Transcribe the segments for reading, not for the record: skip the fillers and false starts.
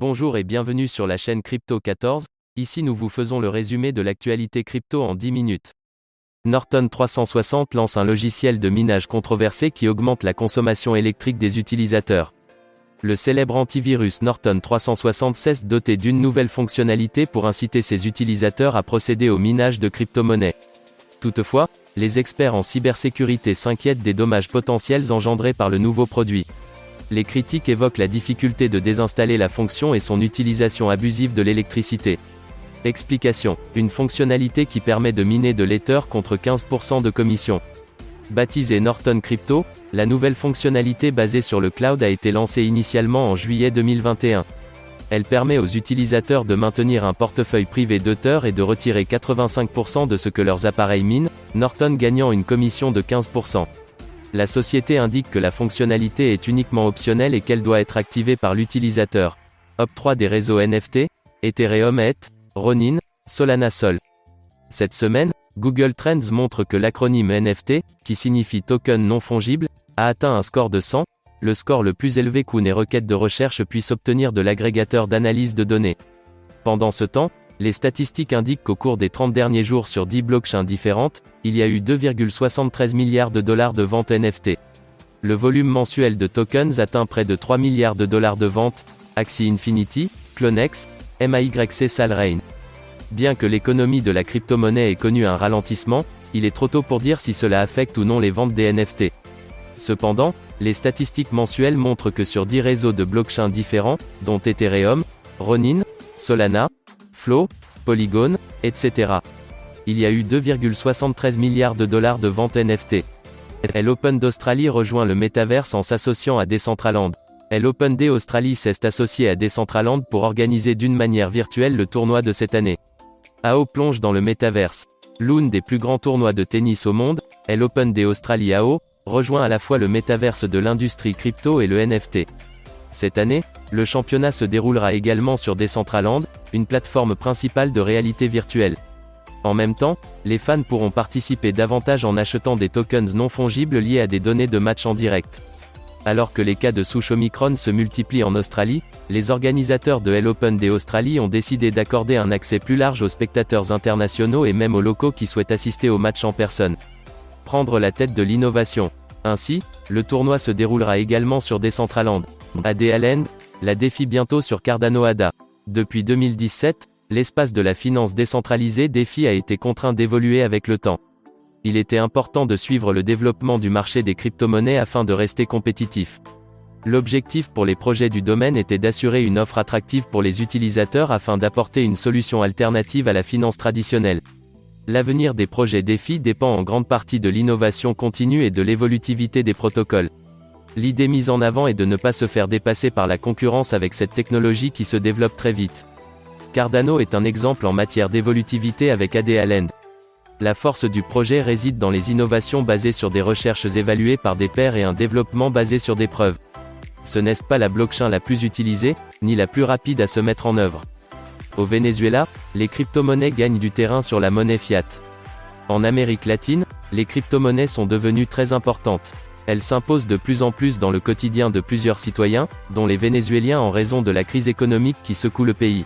Bonjour et bienvenue sur la chaîne Crypto 14, ici nous vous faisons le résumé de l'actualité crypto en 10 minutes. Norton 360 lance un logiciel de minage controversé qui augmente la consommation électrique des utilisateurs. Le célèbre antivirus Norton 360 s'est doté d'une nouvelle fonctionnalité pour inciter ses utilisateurs à procéder au minage de crypto-monnaies. Toutefois, les experts en cybersécurité s'inquiètent des dommages potentiels engendrés par le nouveau produit. Les critiques évoquent la difficulté de désinstaller la fonction et son utilisation abusive de l'électricité. Explication. Une fonctionnalité qui permet de miner de l'Ether contre 15% de commission. Baptisée Norton Crypto, la nouvelle fonctionnalité basée sur le cloud a été lancée initialement en juillet 2021. Elle permet aux utilisateurs de maintenir un portefeuille privé d'Ether et de retirer 85% de ce que leurs appareils minent, Norton gagnant une commission de 15%. La société indique que la fonctionnalité est uniquement optionnelle et qu'elle doit être activée par l'utilisateur. Octroi des réseaux NFT, Ethereum et Ronin, Solana Sol. Cette semaine, Google Trends montre que l'acronyme NFT, qui signifie token non fongible, a atteint un score de 100, le score le plus élevé qu'une requête de recherche puisse obtenir de l'agrégateur d'analyse de données. Pendant ce temps, les statistiques indiquent qu'au cours des 30 derniers jours sur 10 blockchains différentes, il y a eu 2,73 milliards de dollars de ventes NFT. Le volume mensuel de tokens atteint près de 3 milliards de dollars de ventes, Axie Infinity, Clonex, MAYC Salrein. Bien que l'économie de la crypto-monnaie ait connu un ralentissement, il est trop tôt pour dire si cela affecte ou non les ventes des NFT. Cependant, les statistiques mensuelles montrent que sur 10 réseaux de blockchains différents, dont Ethereum, Ronin, Solana, Flow, Polygon, etc. il y a eu 2,73 milliards de dollars de ventes NFT. L'Open d'Australie rejoint le Metaverse en s'associant à Decentraland. L'Open Day Australie s'est associé à Decentraland pour organiser d'une manière virtuelle le tournoi de cette année. AO plonge dans le Metaverse. L'une des plus grands tournois de tennis au monde, l'Open Day Australie AO, rejoint à la fois le Metaverse de l'industrie crypto et le NFT. Cette année, le championnat se déroulera également sur Decentraland, une plateforme principale de réalité virtuelle. En même temps, les fans pourront participer davantage en achetant des tokens non fongibles liés à des données de match en direct. Alors que les cas de souche Omicron se multiplient en Australie, les organisateurs de l'Open Day Australie ont décidé d'accorder un accès plus large aux spectateurs internationaux et même aux locaux qui souhaitent assister au match en personne. Prendre la tête de l'innovation. Ainsi, le tournoi se déroulera également sur Decentraland. ADA Land, la défie bientôt sur Cardano ADA. Depuis 2017, l'espace de la finance décentralisée DeFi a été contraint d'évoluer avec le temps. Il était important de suivre le développement du marché des crypto-monnaies afin de rester compétitif. L'objectif pour les projets du domaine était d'assurer une offre attractive pour les utilisateurs afin d'apporter une solution alternative à la finance traditionnelle. L'avenir des projets DeFi dépend en grande partie de l'innovation continue et de l'évolutivité des protocoles. L'idée mise en avant est de ne pas se faire dépasser par la concurrence avec cette technologie qui se développe très vite. Cardano est un exemple en matière d'évolutivité avec ADA Land. La force du projet réside dans les innovations basées sur des recherches évaluées par des pairs et un développement basé sur des preuves. Ce n'est pas la blockchain la plus utilisée, ni la plus rapide à se mettre en œuvre. Au Venezuela, les crypto-monnaies gagnent du terrain sur la monnaie fiat. En Amérique latine, les crypto-monnaies sont devenues très importantes. Elles s'imposent de plus en plus dans le quotidien de plusieurs citoyens, dont les Vénézuéliens en raison de la crise économique qui secoue le pays.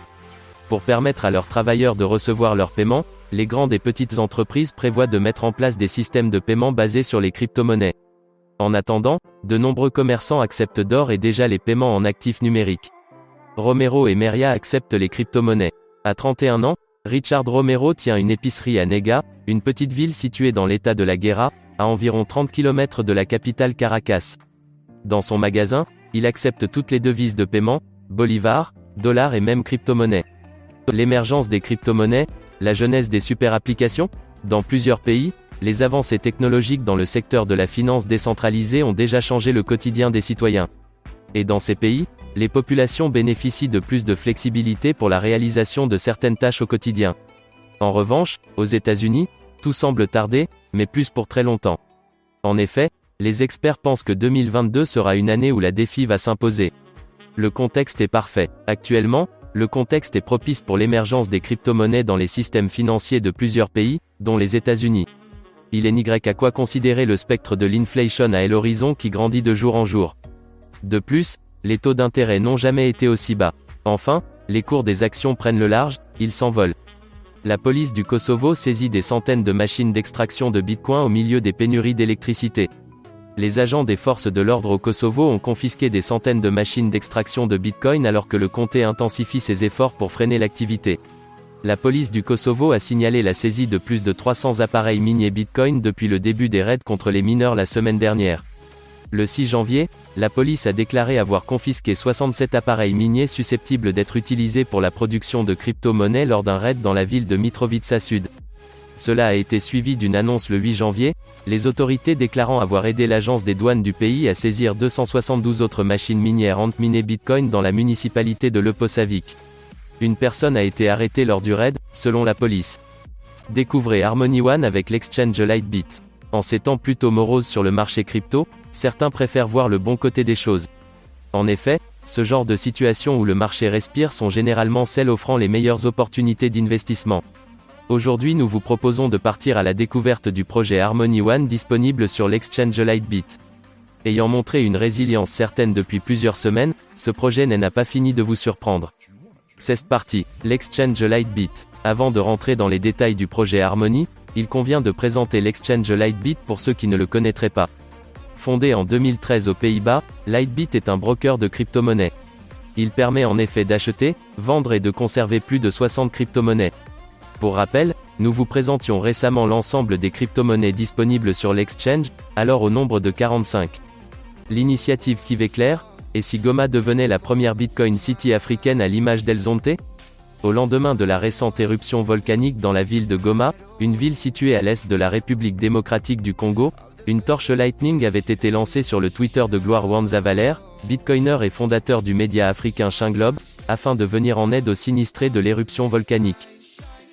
Pour permettre à leurs travailleurs de recevoir leurs paiements, les grandes et petites entreprises prévoient de mettre en place des systèmes de paiement basés sur les crypto-monnaies. En attendant, de nombreux commerçants acceptent d'ores et déjà les paiements en actifs numériques. Romero et Meria acceptent les crypto-monnaies. À 31 ans, Richard Romero tient une épicerie à Nega, une petite ville située dans l'état de la Guerra, à environ 30 km de la capitale Caracas. Dans son magasin, il accepte toutes les devises de paiement, bolivars, dollars et même crypto-monnaies. L'émergence des crypto-monnaies, la jeunesse des super-applications. Dans plusieurs pays, les avancées technologiques dans le secteur de la finance décentralisée ont déjà changé le quotidien des citoyens. Et dans ces pays, les populations bénéficient de plus de flexibilité pour la réalisation de certaines tâches au quotidien. En revanche, aux États-Unis, tout semble tarder, mais plus pour très longtemps. En effet, les experts pensent que 2022 sera une année où la DeFi va s'imposer. Le contexte est parfait. Actuellement, le contexte est propice pour l'émergence des crypto-monnaies dans les systèmes financiers de plusieurs pays, dont les États-Unis. Il est n'y à quoi considérer le spectre de l'inflation à l'horizon qui grandit de jour en jour. De plus, les taux d'intérêt n'ont jamais été aussi bas. Enfin, les cours des actions prennent le large, ils s'envolent. La police du Kosovo saisit des centaines de machines d'extraction de Bitcoin au milieu des pénuries d'électricité. Les agents des forces de l'ordre au Kosovo ont confisqué des centaines de machines d'extraction de Bitcoin alors que le comté intensifie ses efforts pour freiner l'activité. La police du Kosovo a signalé la saisie de plus de 300 appareils miniers Bitcoin depuis le début des raids contre les mineurs la semaine dernière. Le 6 janvier, la police a déclaré avoir confisqué 67 appareils miniers susceptibles d'être utilisés pour la production de crypto-monnaies lors d'un raid dans la ville de Mitrovica Sud. Cela a été suivi d'une annonce le 8 janvier, les autorités déclarant avoir aidé l'agence des douanes du pays à saisir 272 autres machines minières ant-minées Bitcoin dans la municipalité de Leposavić. Une personne a été arrêtée lors du raid, selon la police. Découvrez Harmony One avec l'exchange Lightbit. En ces temps plutôt moroses sur le marché crypto, certains préfèrent voir le bon côté des choses. En effet, ce genre de situation où le marché respire sont généralement celles offrant les meilleures opportunités d'investissement. Aujourd'hui nous vous proposons de partir à la découverte du projet Harmony One disponible sur l'exchange Lightbit. Ayant montré une résilience certaine depuis plusieurs semaines, ce projet n'a pas fini de vous surprendre. C'est parti, l'exchange Lightbit. Avant de rentrer dans les détails du projet Harmony, il convient de présenter l'exchange Lightbit pour ceux qui ne le connaîtraient pas. Fondé en 2013 aux Pays-Bas, Lightbit est un broker de crypto-monnaies. Il permet en effet d'acheter, vendre et de conserver plus de 60 crypto-monnaies. Pour rappel, nous vous présentions récemment l'ensemble des crypto-monnaies disponibles sur l'exchange, alors au nombre de 45. L'initiative qui va clair, et si Goma devenait la première Bitcoin City africaine à l'image d'El Zonte? Au lendemain de la récente éruption volcanique dans la ville de Goma, une ville située à l'est de la République démocratique du Congo, une torche Lightning avait été lancée sur le Twitter de Gloire Wanza-Valer, bitcoiner et fondateur du média africain Chinglob, afin de venir en aide aux sinistrés de l'éruption volcanique.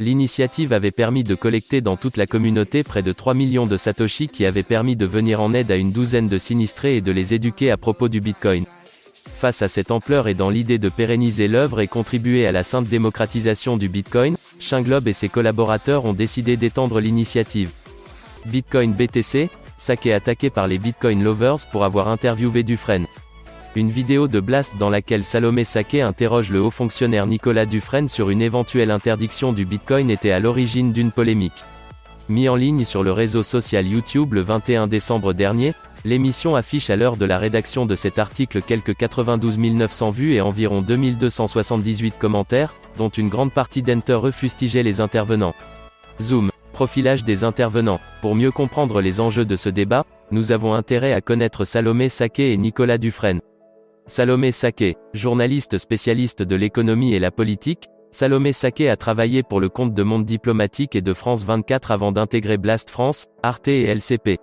L'initiative avait permis de collecter dans toute la communauté près de 3 millions de satoshi qui avaient permis de venir en aide à une douzaine de sinistrés et de les éduquer à propos du Bitcoin. Face à cette ampleur et dans l'idée de pérenniser l'œuvre et contribuer à la sainte démocratisation du Bitcoin, Chinglob et ses collaborateurs ont décidé d'étendre l'initiative. Bitcoin BTC, Sake attaqué par les Bitcoin lovers pour avoir interviewé Dufresne. Une vidéo de Blast dans laquelle Salomé Sake interroge le haut fonctionnaire Nicolas Dufresne sur une éventuelle interdiction du Bitcoin était à l'origine d'une polémique. Mis en ligne sur le réseau social YouTube le 21 décembre dernier, l'émission affiche à l'heure de la rédaction de cet article quelques 92 900 vues et environ 2278 commentaires, dont une grande partie d'entre eux fustigeaient les intervenants. Zoom. Profilage des intervenants. Pour mieux comprendre les enjeux de ce débat, nous avons intérêt à connaître Salomé Sake et Nicolas Dufresne. Salomé Sake, journaliste spécialiste de l'économie et la politique, Salomé Sake a travaillé pour le compte de Monde Diplomatique et de France 24 avant d'intégrer Blast France, Arte et LCP.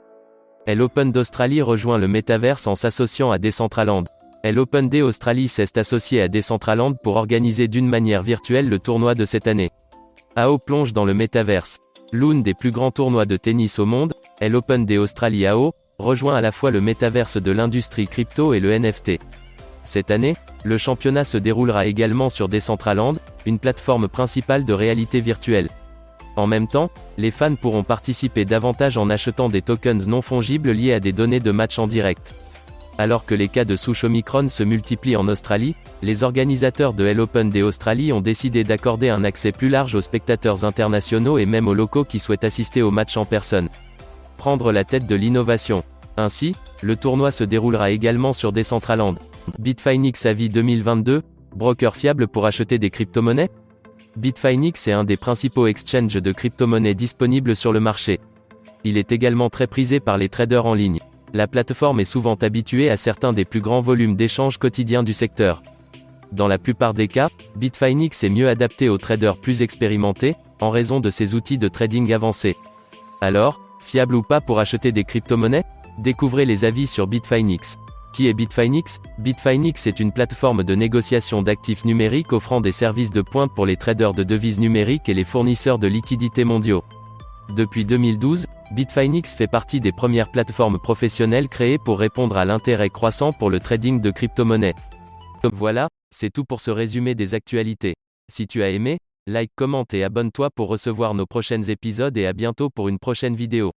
Elle Open d'Australie rejoint le Metaverse en s'associant à Decentraland. Elle Open Day Australie s'est associée à Decentraland pour organiser d'une manière virtuelle le tournoi de cette année. AO plonge dans le Metaverse. L'une des plus grands tournois de tennis au monde, Elle Open Day Australie AO, rejoint à la fois le Metaverse de l'industrie crypto et le NFT. Cette année, le championnat se déroulera également sur Decentraland, une plateforme principale de réalité virtuelle. En même temps, les fans pourront participer davantage en achetant des tokens non fongibles liés à des données de match en direct. Alors que les cas de souche Omicron se multiplient en Australie, les organisateurs de Elle Open Day Australie ont décidé d'accorder un accès plus large aux spectateurs internationaux et même aux locaux qui souhaitent assister au match en personne. Prendre la tête de l'innovation. Ainsi, le tournoi se déroulera également sur Decentraland. Bitfinex avis 2022, broker fiable pour acheter des crypto-monnaies? Bitfinex est un des principaux exchanges de crypto-monnaies disponibles sur le marché. Il est également très prisé par les traders en ligne. La plateforme est souvent habituée à certains des plus grands volumes d'échanges quotidiens du secteur. Dans la plupart des cas, Bitfinex est mieux adapté aux traders plus expérimentés, en raison de ses outils de trading avancés. Alors, fiable ou pas pour acheter des crypto-monnaies? Découvrez les avis sur Bitfinex. Qui est Bitfinex? Bitfinex est une plateforme de négociation d'actifs numériques offrant des services de pointe pour les traders de devises numériques et les fournisseurs de liquidités mondiaux. Depuis 2012, Bitfinex fait partie des premières plateformes professionnelles créées pour répondre à l'intérêt croissant pour le trading de crypto-monnaies. Voilà, c'est tout pour ce résumé des actualités. Si tu as aimé, like, commente et abonne-toi pour recevoir nos prochains épisodes et à bientôt pour une prochaine vidéo.